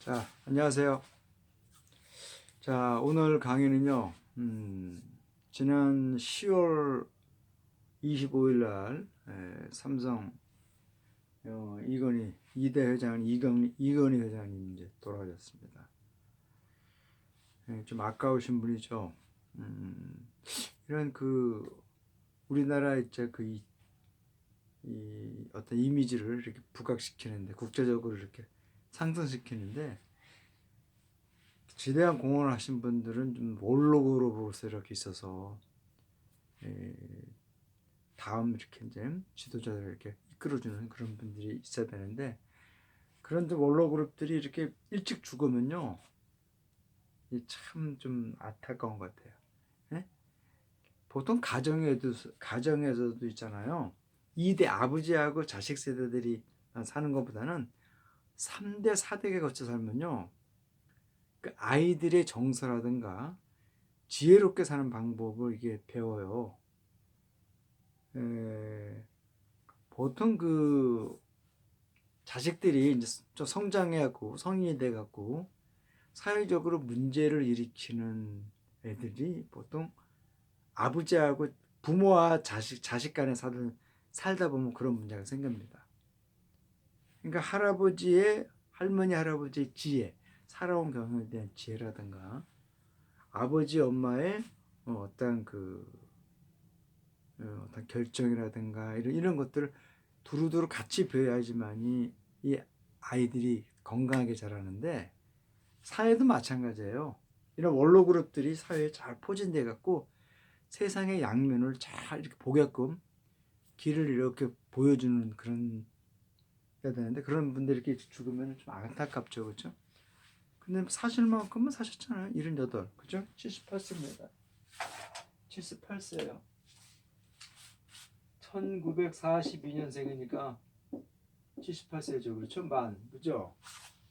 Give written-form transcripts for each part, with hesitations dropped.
자, 안녕하세요. 자, 오늘 강의는요, 지난 10월 25일 날, 삼성, 이대 회장, 이건희 회장님 이제 돌아가셨습니다. 좀 아까우신 분이죠. 이런 우리나라 이제 이 어떤 이미지를 이렇게 부각시키는데, 국제적으로 이렇게 상승시키는데, 지대한 공헌을 하신 분들은 좀 원로로서 이렇게 있어서 다음 이렇게 이제 지도자를 이렇게 이끌어주는 그런 분들이 있어야 되는데, 그런 원로 그룹들이 이렇게 일찍 죽으면요, 참 좀 안타까운 것 같아요. 예? 보통 가정에서도 있잖아요. 2대 아버지하고 자식 세대들이 사는 것보다는 3대 4대에 거쳐 살면요, 그 아이들의 정서라든가 지혜롭게 사는 방법을 이게 배워요. 보통 자식들이 이제 좀 성장해갖고 성인이 돼갖고 사회적으로 문제를 일으키는 애들이 보통 아버지하고 부모와 자식 간에 살다 보면 그런 문제가 생깁니다. 그러니까 할머니 할아버지의 지혜, 살아온 경험에 대한 지혜라든가 아버지 엄마의 어떤 결정이라든가 이런 것들을 두루두루 같이 배워야지만이 이 아이들이 건강하게 자라는데, 사회도 마찬가지예요. 이런 원로 그룹들이 사회에 잘 포진돼 갖고 세상의 양면을 잘 이렇게 보게끔 길을 이렇게 보여주는 그런 해야 되는데, 그런 분들이 이렇게 죽으면 좀 안타깝죠, 그렇죠? 근데 사실만큼은 사셨잖아요. 78, 그죠? 78세입니다. 78세예요. 1942년생이니까 78세죠. 그렇죠? 그죠?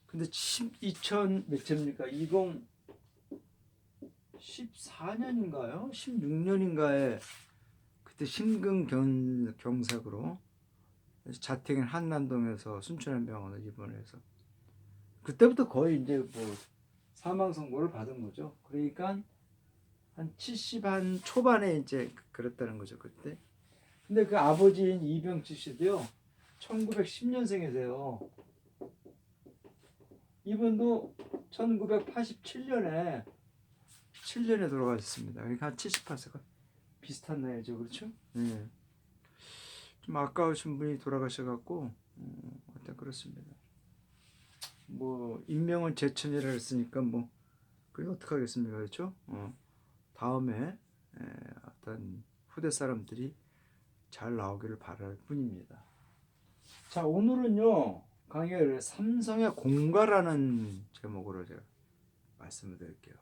근데 2000 몇째입니까? 2014년인가요? 16년인가에 그때 심근경색으로 자택인 한남동에서 순천향병원을 입원해서 그때부터 거의 이제 사망 선고를 받은 거죠. 그러니까 한 70 한 초반에 이제 그랬다는 거죠, 그때. 근데 그 아버지인 이병치 씨도요, 1910년생이세요. 이분도 1987년에 7년에 돌아가셨습니다. 그러니까 한 78세가 비슷한 나이죠, 그렇죠? 네. 좀 아까우신 분이 돌아가셔갖고 어떤 그렇습니다. 인명은 제천이라 했으니까 그게 어떻게 하겠습니까, 그렇죠? 다음에 어떤 후대 사람들이 잘 나오기를 바랄 뿐입니다. 자, 오늘은요, 강의를 삼성의 공가라는 제목으로 제가 말씀을 드릴게요.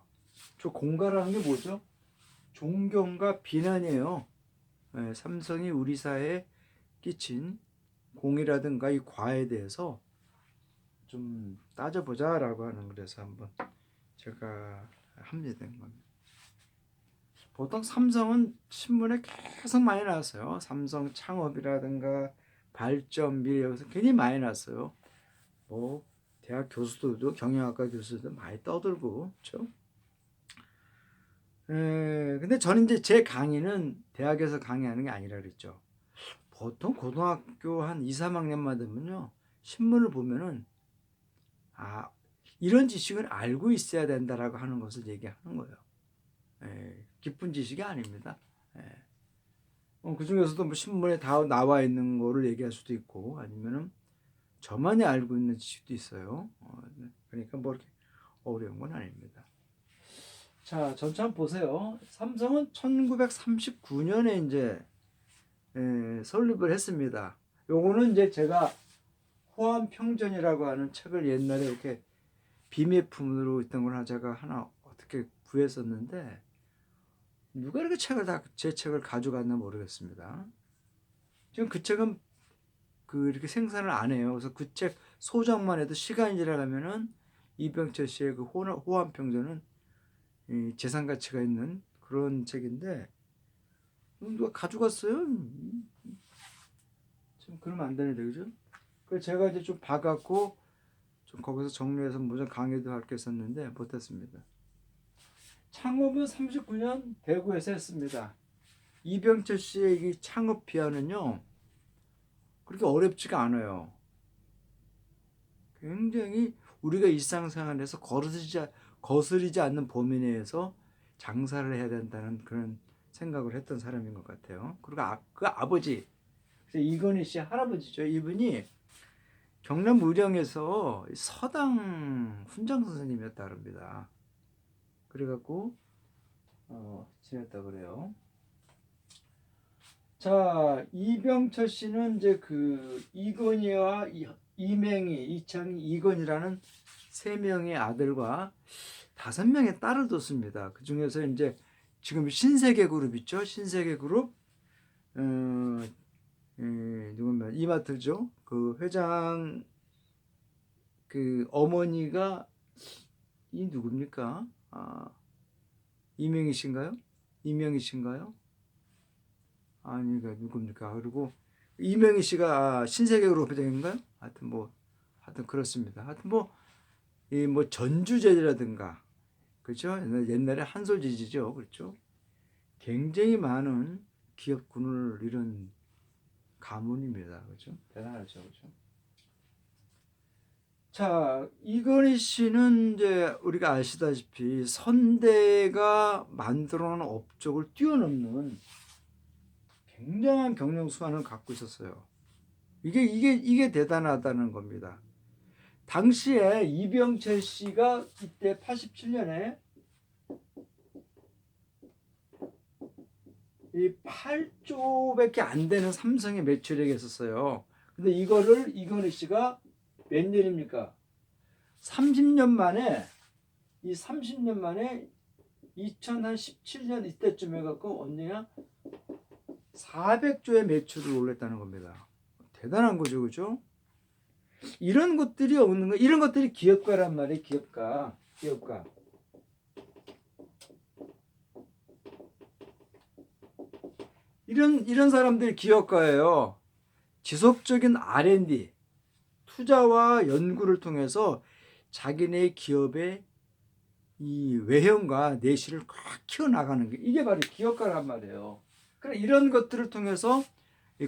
저 공가라는 게 뭐죠? 존경과 비난이에요. 삼성이 우리 사회에 끼친 공이라든가 이 과에 대해서 좀 따져보자라고 하는, 그래서 한번 제가 합니다. 보통 삼성은 신문에 계속 많이 나왔어요. 삼성 창업이라든가 발전미, 여기서 굉장히 많이 나왔어요. 대학 교수들도, 경영학과 교수들도 많이 떠들고, 그렇죠? 근데 저는 이제 제 강의는 대학에서 강의하는 게 아니라 그랬죠. 보통 고등학교 한 2, 3학년만 되면요, 신문을 보면은 이런 지식을 알고 있어야 된다라고 하는 것을 얘기하는 거예요. 기쁜 지식이 아닙니다. 그 중에서도 신문에 다 나와 있는 거를 얘기할 수도 있고, 아니면은 저만이 알고 있는 지식도 있어요. 그러니까 이렇게 어려운 건 아닙니다. 자, 전체 한번 보세요. 삼성은 1939년에 이제 설립을 했습니다. 요거는 이제 제가 호암평전이라고 하는 책을 옛날에 이렇게 비매품으로 있던 걸 제가 하나 어떻게 구했었는데, 누가 이렇게 제 책을 가져갔나 모르겠습니다. 지금 그 책은 이렇게 생산을 안 해요. 그래서 그 책 소장만 해도 시간이 지나가면은 이병철 씨의 그 호암평전은 재산 가치가 있는 그런 책인데, 누가 가져갔어요? 좀 그러면 안 되는데, 그죠? 그래서 제가 이제 좀 봐갖고 좀 거기서 정리해서 무슨 강의도 할 게 있었는데 못했습니다. 창업은 39년 대구에서 했습니다. 이병철 씨의 이 창업 비하는요 그렇게 어렵지가 않아요. 굉장히 우리가 일상생활에서 거스르지 않는 범위 내에서 장사를 해야 된다는 그런 생각을 했던 사람인 것 같아요. 그리고 그 아버지 이건희 씨 할아버지죠. 이분이 경남 의령에서 서당 훈장 선생님이었다 그럽니다. 그래갖고 지냈다 그래요. 자, 이병철 씨는 이제 그 이건희와 이맹희, 이창희, 이건희라는 세 명의 아들과 5명의 딸을 뒀습니다. 그 중에서 이제 지금 신세계 그룹 있죠? 신세계 그룹 누구면 이마트죠? 그 회장 그 어머니가 이 누굽니까? 이명희 씨인가요? 이명희 씨인가요? 아니, 그 누굽니까? 그리고 이명희 씨가 신세계그룹 회장인가요? 하여튼 그렇습니다. 하여튼 이 전주제라든가, 그렇죠? 옛날에 한솔지지죠, 그렇죠? 굉장히 많은 기업군을 이룬 가문입니다, 그렇죠? 대단하죠, 그렇죠? 자, 이건희 씨는 이제 우리가 아시다시피 선대가 만들어놓은 업적을 뛰어넘는 굉장한 경영 수완을 갖고 있었어요. 이게 대단하다는 겁니다. 당시에 이병철 씨가 이때 87년에 이 8조밖에 안 되는 삼성의 매출액이 있었어요. 근데 이거를 이건희 씨가 몇 년입니까? 30년 만에 2017년 이때쯤 해갖고 언니가 400조의 매출을 올렸다는 겁니다. 대단한 거죠, 그죠? 이런 것들이 없는 거, 이런 것들이 기업가란 말이에요, 기업가. 이런 사람들이 기업가예요. 지속적인 R&D, 투자와 연구를 통해서 자기네 기업의 이 외형과 내실을 꽉 키워나가는 게 이게 바로 기업가란 말이에요. 그러니까 이런 것들을 통해서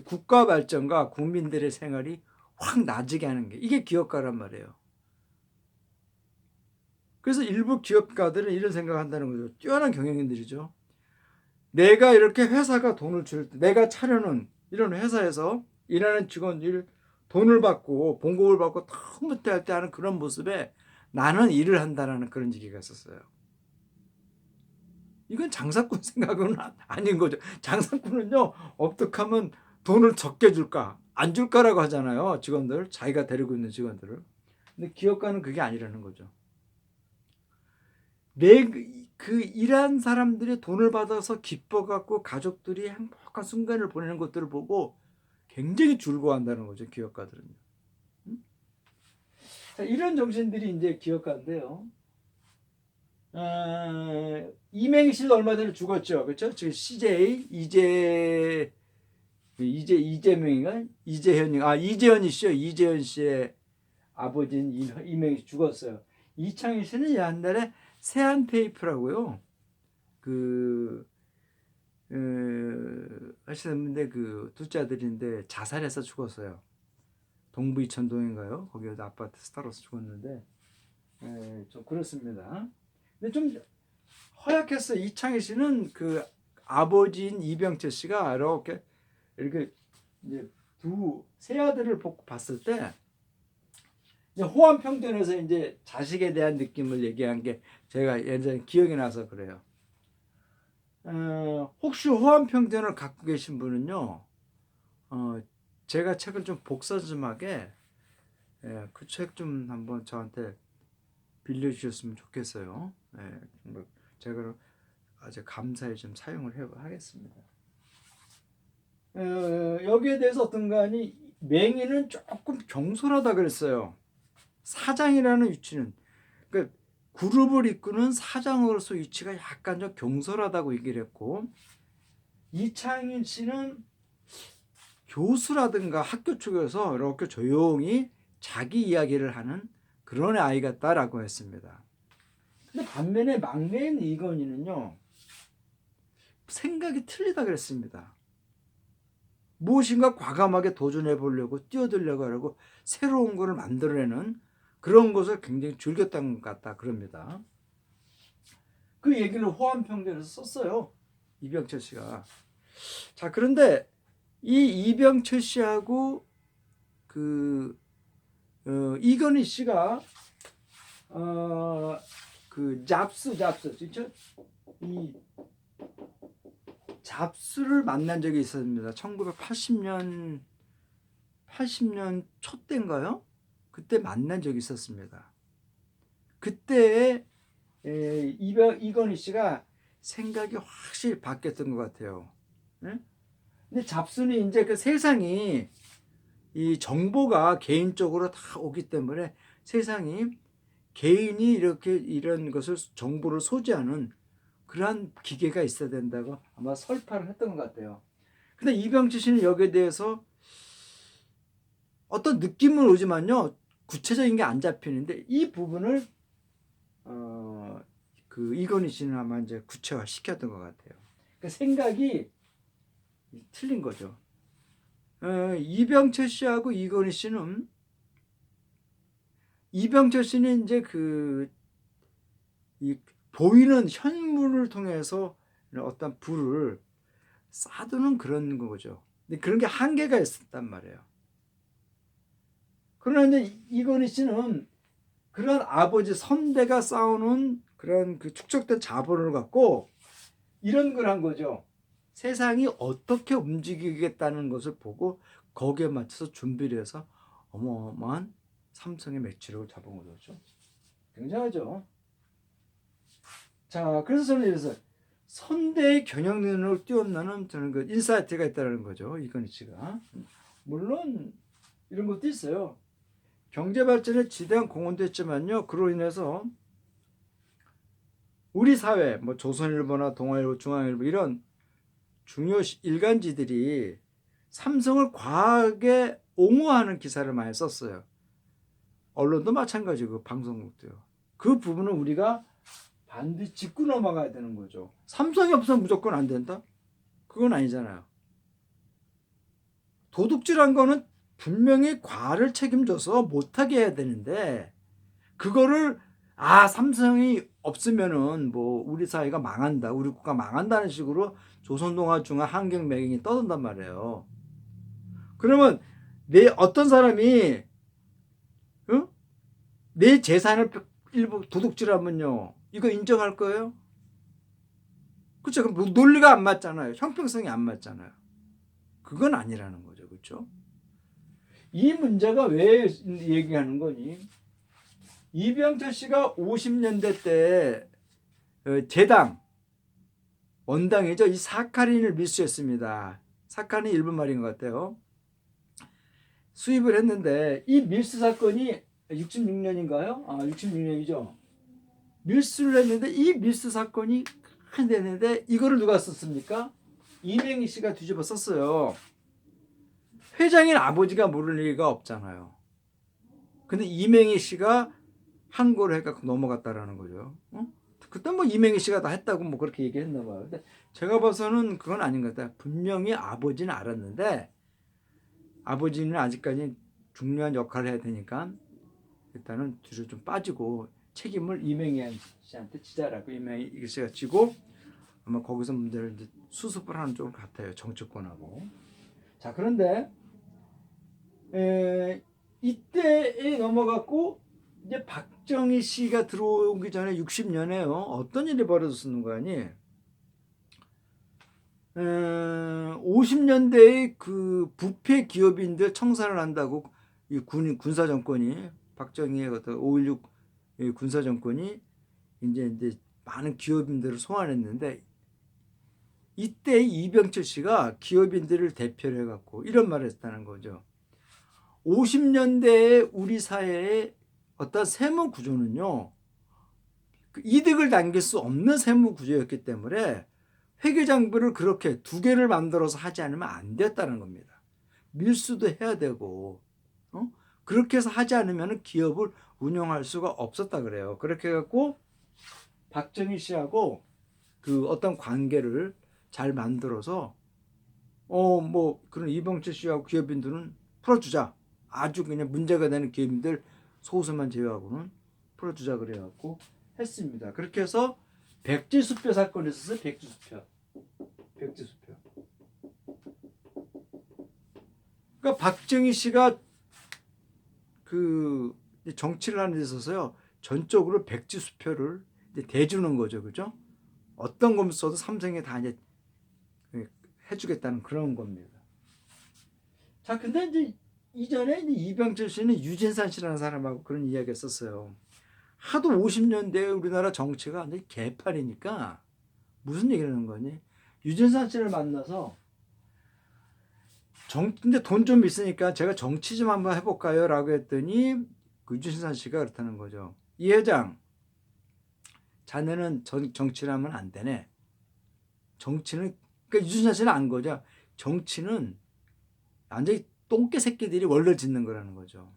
국가 발전과 국민들의 생활이 확 나아지게 하는 게 이게 기업가란 말이에요. 그래서 일부 기업가들은 이런 생각을 한다는 거죠. 뛰어난 경영인들이죠. 내가 이렇게 회사가 돈을 줄 때 내가 차려놓은 이런 회사에서 일하는 직원들 돈을 받고 봉급을 받고 너무 할 때 하는 그런 모습에 나는 일을 한다는 그런 얘기가 있었어요. 이건 장사꾼 생각은 아닌 거죠. 장사꾼은요, 어떻게 하면 돈을 적게 줄까? 안 줄까라고 하잖아요. 직원들, 자기가 데리고 있는 직원들을. 근데 기업가는 그게 아니라는 거죠. 그 일한 사람들이 돈을 받아서 기뻐갖고 가족들이 행복한 순간을 보내는 것들을 보고 굉장히 즐거워한다는 거죠. 기업가들은요. 자, 이런 정신들이 이제 기업가인데요. 이맹희 씨도 얼마 전에 죽었죠, 그렇죠? 지금 CJ 이재명인가 이재현이 씨요. 이재현 씨의 아버지인 이맹희 씨 죽었어요. 이창희 씨는 옛날에 세안테이프라고요. 하시는데 그 둘째 아들인데 자살해서 죽었어요. 동부 이천동인가요? 거기에서 아파트 스타로서 죽었는데 좀 그렇습니다. 근데 좀 허약했어요. 이창희 씨는 그 아버지인 이병철 씨가 이렇게 이제 세 아들을 봤을 때 이제 호암평전에서 이제 자식에 대한 느낌을 얘기한 게 제가 예전에 기억이 나서 그래요. 혹시 호암평전을 갖고 계신 분은요, 제가 책을 좀 복사 좀 하게 그 책 좀 한번 저한테 빌려주셨으면 좋겠어요. 제가 아주 감사히 좀 사용을 하겠습니다. 여기에 대해서 어떤가 하니 맹인은 조금 경솔하다 그랬어요. 사장이라는 위치는 그러니까 그룹을 이끄는 사장으로서 위치가 약간 좀 경솔하다고 얘기를 했고 이창인 씨는 교수라든가 학교 쪽에서 이렇게 조용히 자기 이야기를 하는 그런 아이 같다라고 했습니다. 근데 반면에 막내인 이건희는요, 생각이 틀리다 그랬습니다. 무엇인가 과감하게 도전해 보려고 뛰어들려고 하고 새로운 것을 만들어내는 그런 것을 굉장히 즐겼던 것 같다 그럽니다. 그 얘기를 호환평전에서 썼어요, 이병철 씨가. 자, 그런데 이 이병철 씨하고 이건희 씨가 잡스 진짜 이 잡스를 만난 적이 있었습니다. 1980년 초 때인가요? 그때 만난 적이 있었습니다. 그때 이건희 씨가 생각이 확실히 바뀌었던 것 같아요. 네? 근데 잡스는 이제 그 세상이 이 정보가 개인적으로 다 오기 때문에 세상이 개인이 이렇게 이런 것을 정보를 소지하는 그러한 기계가 있어야 된다고 아마 설파를 했던 것 같아요. 근데 이병철 씨는 여기에 대해서 어떤 느낌은 오지만요, 구체적인 게 안 잡히는데 이 부분을 이건희 씨는 아마 이제 구체화 시켰던 것 같아요. 그러니까 생각이 틀린 거죠. 이병철 씨하고 이건희 씨는, 이병철 씨는 이제 이 보이는 현물을 통해서 어떤 부를 쌓아두는 그런 거죠. 근데 그런 게 한계가 있었단 말이에요. 그러나 이제 이건희 씨는 그런 아버지 선대가 쌓아놓은 그런 그 축적된 자본을 갖고 이런 걸 한 거죠. 세상이 어떻게 움직이겠다는 것을 보고 거기에 맞춰서 준비를 해서 어마어마한 삼성의 매출을 잡은 거죠. 굉장하죠. 자, 그래서 저는 이래서 선대의 경영 능력을 뛰어넘는 저는 그 인사이트가 있다는 거죠, 이건희 씨가. 물론 이런 것도 있어요. 경제 발전에 지대한 공헌도 했지만요, 그로 인해서 우리 사회, 뭐 조선일보나 동아일보, 중앙일보 이런 중요 일간지들이 삼성을 과하게 옹호하는 기사를 많이 썼어요. 언론도 마찬가지고 방송국도요. 그 부분은 우리가 반드시 짚고 넘어가야 되는 거죠. 삼성이 없으면 무조건 안 된다? 그건 아니잖아요. 도둑질한 거는 분명히 과를 책임져서 못하게 해야 되는데 그거를 삼성이 없으면은 뭐 우리 사회가 망한다, 우리 국가 망한다는 식으로 조선동아 중앙 한경 매경이 떠든단 말이에요. 그러면 어떤 사람이 내 재산을 일부 도둑질하면요, 이거 인정할 거예요? 그렇죠? 그럼 논리가 안 맞잖아요. 형평성이 안 맞잖아요. 그건 아니라는 거죠, 그렇죠? 이 문제가 왜 얘기하는 거니? 이병철 씨가 50년대 때 제당 원당이죠. 이 사카린을 밀수했습니다. 사카린이 일본 말인 것 같아요. 수입을 했는데 이 밀수 사건이 66년인가요? 66년이죠. 밀수를 했는데 이 밀수 사건이 큰 됐는데 이거를 누가 썼습니까? 이명희 씨가 뒤집어 썼어요. 회장인 아버지가 모를 리가 없잖아요. 근데 이명희 씨가 항고를 해갖고 넘어갔다라는 거죠. 그때 뭐 이명희 씨가 다 했다고 뭐 그렇게 얘기했나 봐요. 근데 제가 봐서는 그건 아닌 것 같아요. 분명히 아버지는 알았는데 아버지는 아직까지 중요한 역할을 해야 되니까 일단은 뒤로 좀 빠지고 책임을 이명희 씨한테 지자라고 이명희 씨가 지고 아마 거기서 문제를 이제 수습을 하는 쪽 같아요. 정치권하고. 자, 그런데 이때에 넘어갔고 이제 박정희 씨가 들어오기 전에 60년에요. 어떤 일이 벌어졌는 거 아니? 50년대에 그 부패 기업인들 청산을 한다고 이 군사 정권이, 박정희의 어떤 5.16 군사 정권이 이제 많은 기업인들을 소환했는데 이때 이병철 씨가 기업인들을 대표를 해갖고 이런 말을 했다는 거죠. 50년대에 우리 사회의 어떤 세무 구조는요, 이득을 남길 수 없는 세무 구조였기 때문에 회계장부를 그렇게 두 개를 만들어서 하지 않으면 안 됐다는 겁니다. 밀수도 해야 되고, 그렇게 해서 하지 않으면 기업을 운영할 수가 없었다 그래요. 그렇게 해갖고 박정희 씨하고 그 어떤 관계를 잘 만들어서 뭐 그런 이병철 씨하고 기업인들은 풀어주자. 아주 그냥 문제가 되는 기업인들 소수만 제외하고는 풀어주자 그래갖고 했습니다. 그렇게 해서 백지수표 사건이 있었어요. 백지수표. 그러니까 박정희 씨가 그 정치를 하는 데 있어서요. 전적으로 백지수표를 대주는 거죠. 그죠? 어떤 거 써도 삼성에 다 이제 해주겠다는 그런 겁니다. 자, 근데 이제 이전에 이제 이병철 씨는 유진산 씨라는 사람하고 그런 이야기 했었어요. 하도 50년대에 우리나라 정치가 완전히 개판이니까 무슨 얘기를 하는 거니? 유진산 씨를 만나서 근데 돈 좀 있으니까 제가 정치 좀 한번 해볼까요? 라고 했더니 그 유진산 씨가 그렇다는 거죠. 이 회장, 자네는 정치를 하면 안 되네. 정치는, 그러니까 유진산 씨는 안 거죠. 정치는 완전히 똥개 새끼들이 원래 짓는 거라는 거죠.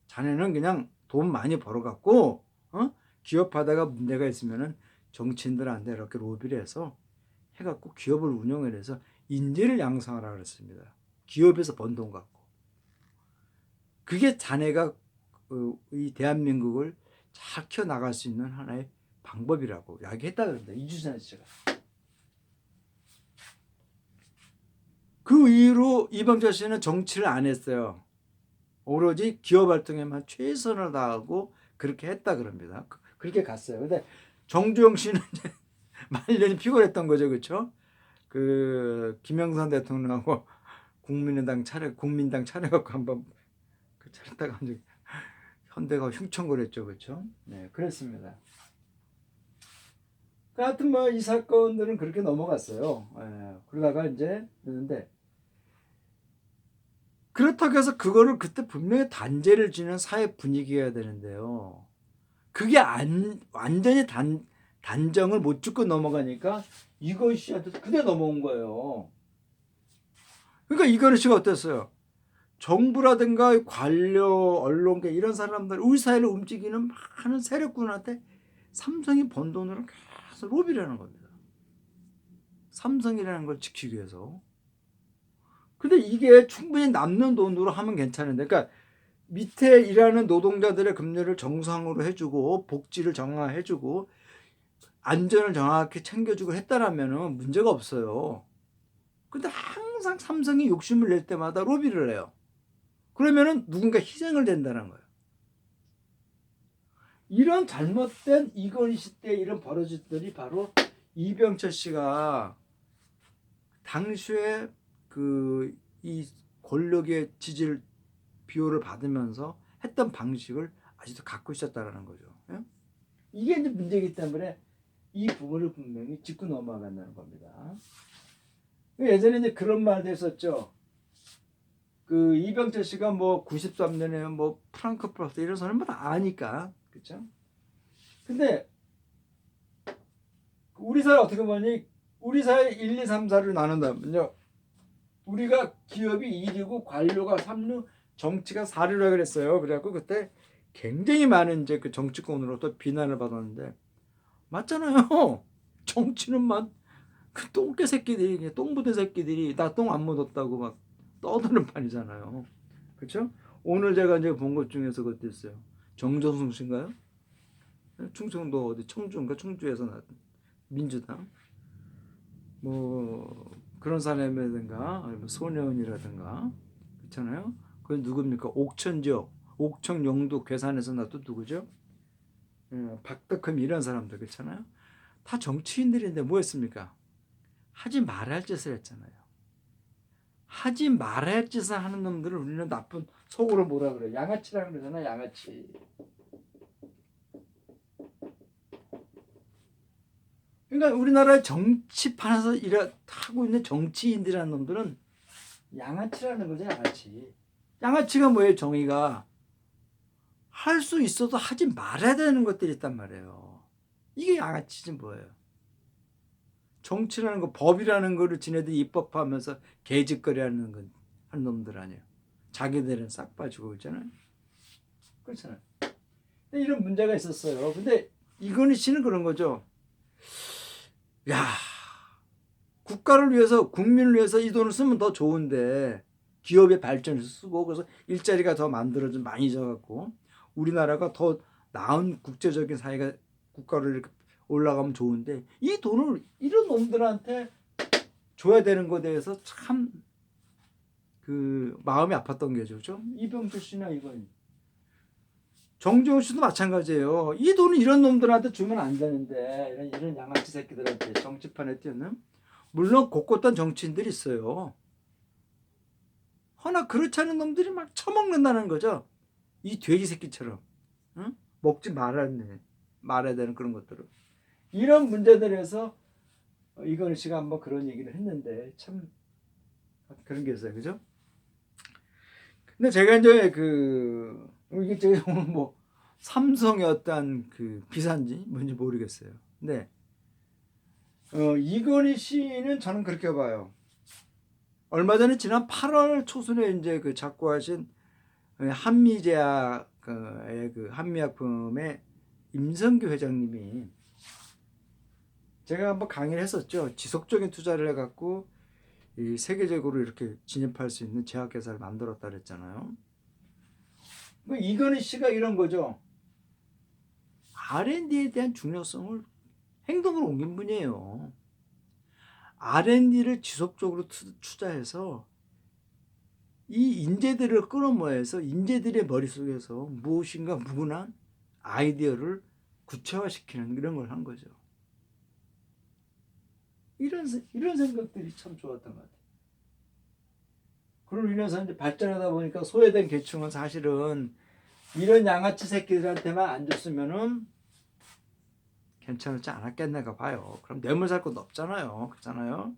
자네는 그냥 돈 많이 벌어갖고 기업하다가 문제가 있으면은 정치인들한테 이렇게 로비를 해서 해갖고 기업을 운영을 해서 인재를 양성하라 그랬습니다. 기업에서 번 돈 갖고. 그게 자네가 이 대한민국을 잘 키워나갈 수 있는 하나의 방법이라고 이야기했다 그럽니다. 이주찬 씨가. 그 이후로 이병철 씨는 정치를 안 했어요. 오로지 기업 활동에만 최선을 다하고 그렇게 했다 그럽니다. 그렇게 갔어요. 근데 정주영 씨는 이제 말년이 피곤했던 거죠, 그렇죠? 그 김영삼 대통령하고 국민당 차려갖고 한번 그 차렸다가 이제 현대가 흉청거렸죠, 그렇죠? 네, 그랬습니다. 하여튼 뭐 이 사건들은 그렇게 넘어갔어요. 그러다가 이제 그런데 그렇다고 해서 그거를 그때 분명히 단죄를 지는 사회 분위기가 되는데요. 그게 완전히 단정을 못 짓고 넘어가니까 이건희 씨한테 그대 넘어온 거예요. 그러니까 이건희 씨가 어땠어요? 정부라든가 관료, 언론계 이런 사람들, 우리 사회를 움직이는 많은 세력군한테 삼성이 번 돈으로 계속 로비를 하는 겁니다. 삼성이라는 걸 지키기 위해서. 근데 이게 충분히 남는 돈으로 하면 괜찮은데, 그러니까 밑에 일하는 노동자들의 급료를 정상으로 해주고 복지를 정화해주고 안전을 정확히 챙겨주고 했다라면 문제가 없어요. 근데 항상 삼성이 욕심을 낼 때마다 로비를 해요. 그러면은 누군가 희생을 된다는 거예요. 이런 잘못된 이건희 씨 때 이런 벌어졌더니 바로 이병철 씨가 당시에 그 이 권력의 지지를 비호를 받으면서 했던 방식을 아직도 갖고 있었다는 거죠. 이게 이제 문제이기 때문에 이 부분을 분명히 짚고 넘어간다는 겁니다. 예전에 이제 그런 말도 했었죠. 그 이병철 씨가 뭐 93년에 뭐 프랑크푸르트 이런 사람 다 아니까, 그렇죠? 근데 우리 사회 어떻게 보니 우리 사회 1, 2, 3, 4를 나눈다면요. 우리가 기업이 1이고 관료가 3류, 정치가 4류라 그랬어요. 그래갖고 그때 굉장히 많은 이제 그 정치권으로부터 비난을 받았는데 맞잖아요. 정치는 그 똥개 새끼들이, 똥부대 새끼들이 나 똥 안 묻었다고 막 떠드는 판이잖아요. 그렇죠? 오늘 제가 이제 본 것 중에서 그것도 있어요. 정정승 씨인가요? 충청도 어디 청주인가 청주에서 나왔던 민주당 뭐 그런 사람이라든가 아니면 손혜원이라든가 그렇잖아요. 그건 누굽니까? 옥천지역 옥천 영도 괴산에서 나또 누구죠? 박덕흠 이런 사람들 그렇잖아요. 다 정치인들인데 뭐 했습니까? 하지 말아야 할 짓을 했잖아요. 하지 말아야 할 짓을 하는 놈들을 우리는 나쁜 속으로 뭐라 그래요? 양아치라고 그러잖아. 양아치. 그러니까 우리나라의 정치판에서 하고 있는 정치인들이라는 놈들은 양아치라는 거죠. 양아치. 양아치가 뭐예요? 정의가 할 수 있어도 하지 말아야 되는 것들이 있단 말이에요. 이게 양아치지 뭐예요. 정치라는 거 법이라는 거를 지네들이 입법하면서 개짓거리하는 놈들 아니에요. 자기들은 싹 빠지고 있잖아요. 그렇잖아요. 이런 문제가 있었어요. 근데 이건희 씨는 그런 거죠. 야, 국가를 위해서 국민을 위해서 이 돈을 쓰면 더 좋은데 기업의 발전을 쓰고 그래서 일자리가 더 만들어져 많이 져갖고 우리나라가 더 나은 국제적인 사회가 국가를 이렇게 올라가면 좋은데 이 돈을 이런 놈들한테 줘야 되는 것에 대해서 참 그 마음이 아팠던 게죠. 그렇죠? 이병철 씨나 이건 정재훈 씨도 마찬가지예요. 이 돈을 이런 놈들한테 주면 안 되는데 이런 양아치 새끼들한테 정치판에 뛰는 물론 곳곳한 정치인들이 있어요. 허나 그렇지 않은 놈들이 막 처먹는다는 거죠. 이 돼지 새끼처럼. 응? 먹지 말아야 되는 그런 것들을. 이런 문제들에서 이건희 씨가 한번 그런 얘기를 했는데 참 그런 게 있어요. 그죠? 근데 제가 이제 이게 제가 뭐 삼성의 어떤 그 비사인지 뭔지 모르겠어요. 근데 이건희 씨는 저는 그렇게 봐요. 얼마 전에 지난 8월 초순에 이제 그 작고하신 한미제약의 그 한미약품의 임성규 회장님이 제가 한번 강의를 했었죠. 지속적인 투자를 해갖고 이 세계적으로 이렇게 진입할 수 있는 제약회사를 만들었다 그랬잖아요. 이건희 씨가 이런 거죠. R&D에 대한 중요성을 행동으로 옮긴 분이에요. R&D를 지속적으로 투자해서 이 인재들을 끌어모아서 인재들의 머릿속에서 무엇인가 무근한 아이디어를 구체화시키는 이런 걸 한 거죠. 이런 생각들이 참 좋았던 것 같아요. 그로 인해서 이제 발전하다 보니까 소외된 계층은 사실은 이런 양아치 새끼들한테만 안 줬으면은 괜찮지 않았겠네가 봐요. 그럼 뇌물 살 것도 없잖아요. 그렇잖아요.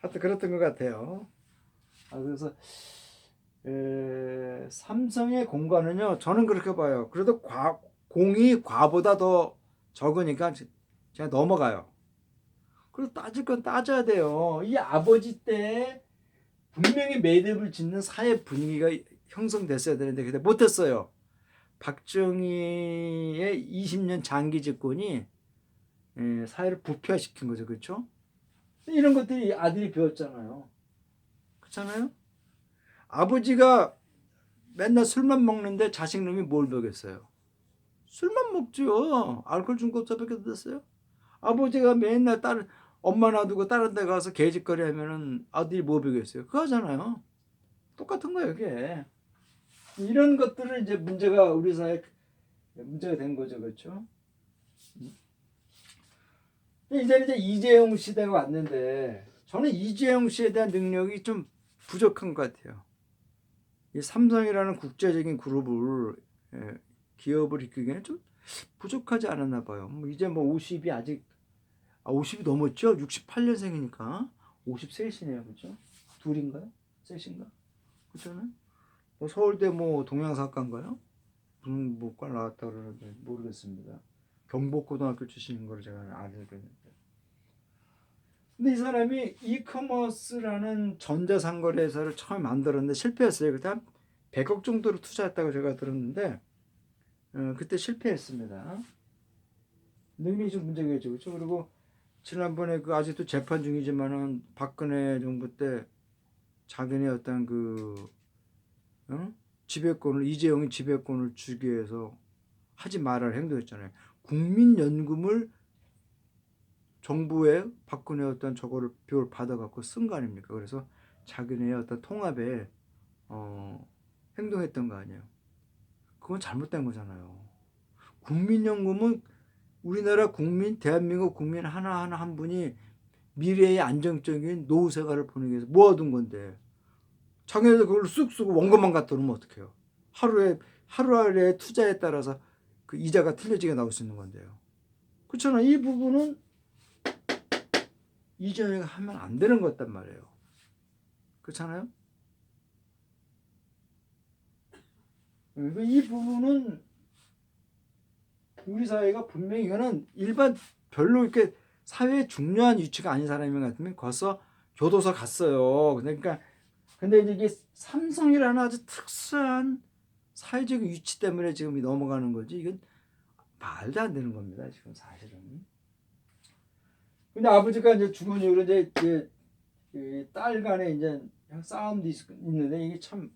하여튼 그랬던 것 같아요. 그래서 삼성의 공과는요. 저는 그렇게 봐요. 그래도 공이 과보다 더 적으니까 제가 넘어가요. 그리고 따질 건 따져야 돼요. 이 아버지 때 분명히 매듭을 짓는 사회 분위기가 형성됐어야 되는데 근데 못했어요. 박정희의 20년 장기 집권이 사회를 부패화시킨 거죠. 그렇죠? 이런 것들이 아들이 배웠잖아요. 그렇잖아요? 아버지가 맨날 술만 먹는데 자식놈이 뭘 배우겠어요? 술만 먹죠. 알코올 중독자밖에 됐어요? 아버지가 맨날 엄마 놔두고 다른 데 가서 개짓거리 하면은 아들이 뭐 배우겠어요? 그거 하잖아요. 똑같은 거예요, 이게. 이런 것들은 이제 문제가 우리 사회에 문제가 된 거죠. 그렇죠? 이제 이재용 시대가 왔는데 저는 이재용 씨에 대한 능력이 좀 부족한 것 같아요. 이 삼성이라는 국제적인 그룹을 기업을 이끌기에는 좀 부족하지 않았나 봐요. 이제 뭐 50이 아직 50이 넘었죠? 68년생이니까 53이네요. 그렇죠? 둘인가요? 셋인가? 그렇잖아요. 뭐 서울대 뭐 동양사학과인가요? 무슨 뭐과 나왔다 그러는데 모르겠습니다. 경복고등학교 출신인 걸 제가 알게 됐는데. 근데 이 사람이 이커머스라는 전자상거래 회사를 처음 만들었는데 실패했어요. 그때 한 100억 정도로 투자했다고 제가 들었는데 그때 실패했습니다. 능력이 좀 문제가 있죠. 그렇죠? 그리고 지난번에 그 아직도 재판 중이지만은 박근혜 정부 때 자기네 어떤 지배권을 이재용이 지배권을 주기 위해서 하지 말아야 행동했잖아요. 국민연금을 정부에 박근혜 어떤 저거를 비용을 받아갖고 쓴 거 아닙니까? 그래서 자기네의 어떤 통합에 행동했던 거 아니에요. 그건 잘못된 거잖아요. 국민연금은 우리나라 국민, 대한민국 국민 하나하나 한 분이 미래의 안정적인 노후 생활을 보내기 위해서 모아둔 건데 자기네들 그걸 쑥 쓰고 원금만 갖다 놓으면 어떡해요? 하루에 투자에 따라서 그 이자가 틀려지게 나올 수 있는 건데요. 그렇잖아. 이 부분은 이재용이가 하면 안 되는 것 같단 말이에요. 그렇잖아요. 이 부분은 우리 사회가 분명히 이거는 일반 별로 이렇게 사회에 중요한 위치가 아닌 사람이 같으면 벌써 교도소 갔어요. 그러니까 근데 이게 삼성이라는 아주 특수한 사회적 위치 때문에 지금 넘어가는 거지. 이건 말도 안 되는 겁니다. 지금 사실은. 근데 아버지가 이제 죽은 이후로 이제 딸 간에 이제 싸움도 있는데 이게 참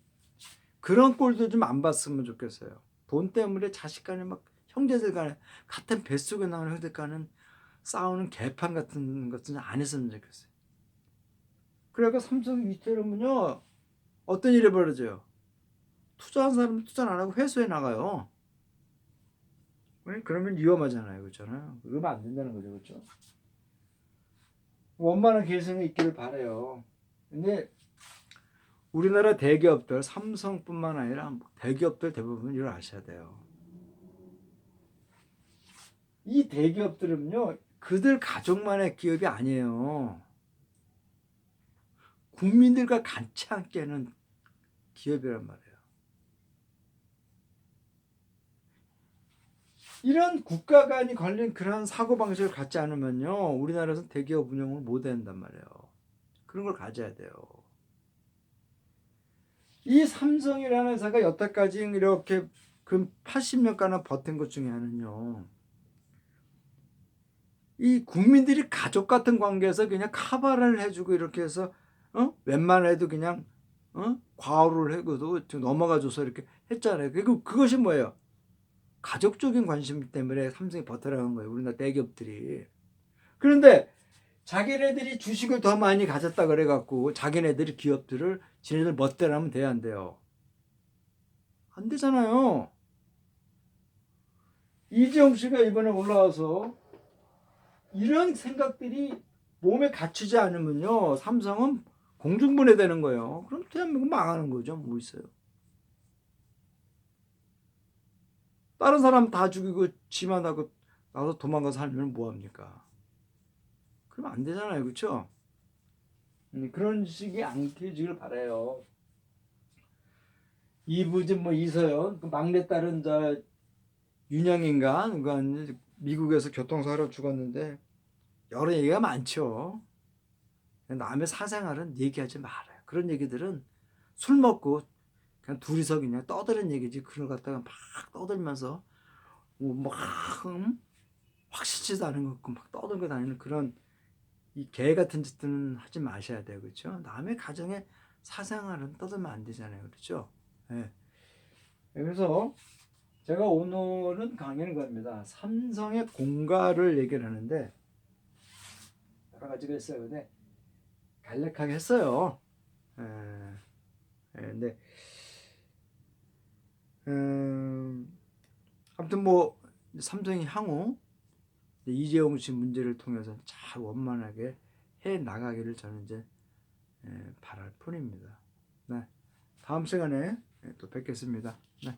그런 꼴도 좀 안 봤으면 좋겠어요. 돈 때문에 자식 간에 막 형제들 간에 같은 뱃속에 나오는 형제들 간에 싸우는 개판 같은 것은 안 했으면 좋겠어요. 그러니까 삼성 위태로면요 어떤 일이 벌어져요? 투자한 사람은 투자 안 하고 회수해 나가요. 그러면 위험하잖아요, 그렇잖아요. 그러면 안 된다는 거죠, 그렇죠? 원만한 개성이 있기를 바래요. 근데 우리나라 대기업들, 삼성뿐만 아니라 대기업들 대부분 이걸 아셔야 돼요. 이 대기업들은요, 그들 가족만의 기업이 아니에요. 국민들과 같이 함께하는 기업이란 말이에요. 이런 국가 간이 걸린 그러한 사고방식을 갖지 않으면요, 우리나라에서 대기업 운영을 못 한단 말이에요. 그런 걸 가져야 돼요. 이 삼성이라는 회사가 여태까지 이렇게 그 80년간을 버틴 것 중에 하나는요. 이 국민들이 가족 같은 관계에서 그냥 카바를 해주고 이렇게 해서 웬만해도 그냥 과오를 해도 넘어가줘서 이렇게 했잖아요. 그리고 그것이 뭐예요? 가족적인 관심 때문에 삼성이 버텨나간 거예요. 우리나라 대기업들이. 그런데 자기네들이 주식을 더 많이 가졌다 그래갖고 자기네들이 기업들을 지네들 멋대로 하면 돼야 안 돼요. 안 되잖아요. 이재용 씨가 이번에 올라와서 이런 생각들이 몸에 갖추지 않으면요 삼성은 공중분해되는 거예요. 그럼 대한민국 망하는 거죠. 뭐 있어요. 다른 사람 다 죽이고 지만 하고 나도 도망가서 살면 뭐합니까? 그럼 안 되잖아요. 그렇죠? 그런 식이 안 켜지길 바라요. 이부진 뭐 이서연 그 막내딸은 저 윤영인가 누가 미국에서 교통사고로 죽었는데 여러 얘기가 많죠. 남의 사생활은 얘기하지 말아요. 그런 얘기들은 술 먹고 그냥 둘이서 그냥 떠드는 얘기지. 그걸 갖다가 막 떠들면서 막 확실치도 않은 것 같고 막 떠들고 다니는 그런 이 개 같은 짓들은 하지 마셔야 돼요. 그렇죠? 남의 가정의 사생활은 떠들면 안 되잖아요. 그렇죠? 네. 그래서 제가 오늘은 강의는 겁니다. 삼성의 공과를 얘기를 하는데 여러 가지가 있어요. 근데 간략하게 했어요. 근데 아무튼 뭐 삼성이 향후 이재용 씨 문제를 통해서 잘 원만하게 해 나가기를 저는 이제 바랄 뿐입니다. 네, 다음 시간에 또 뵙겠습니다. 네.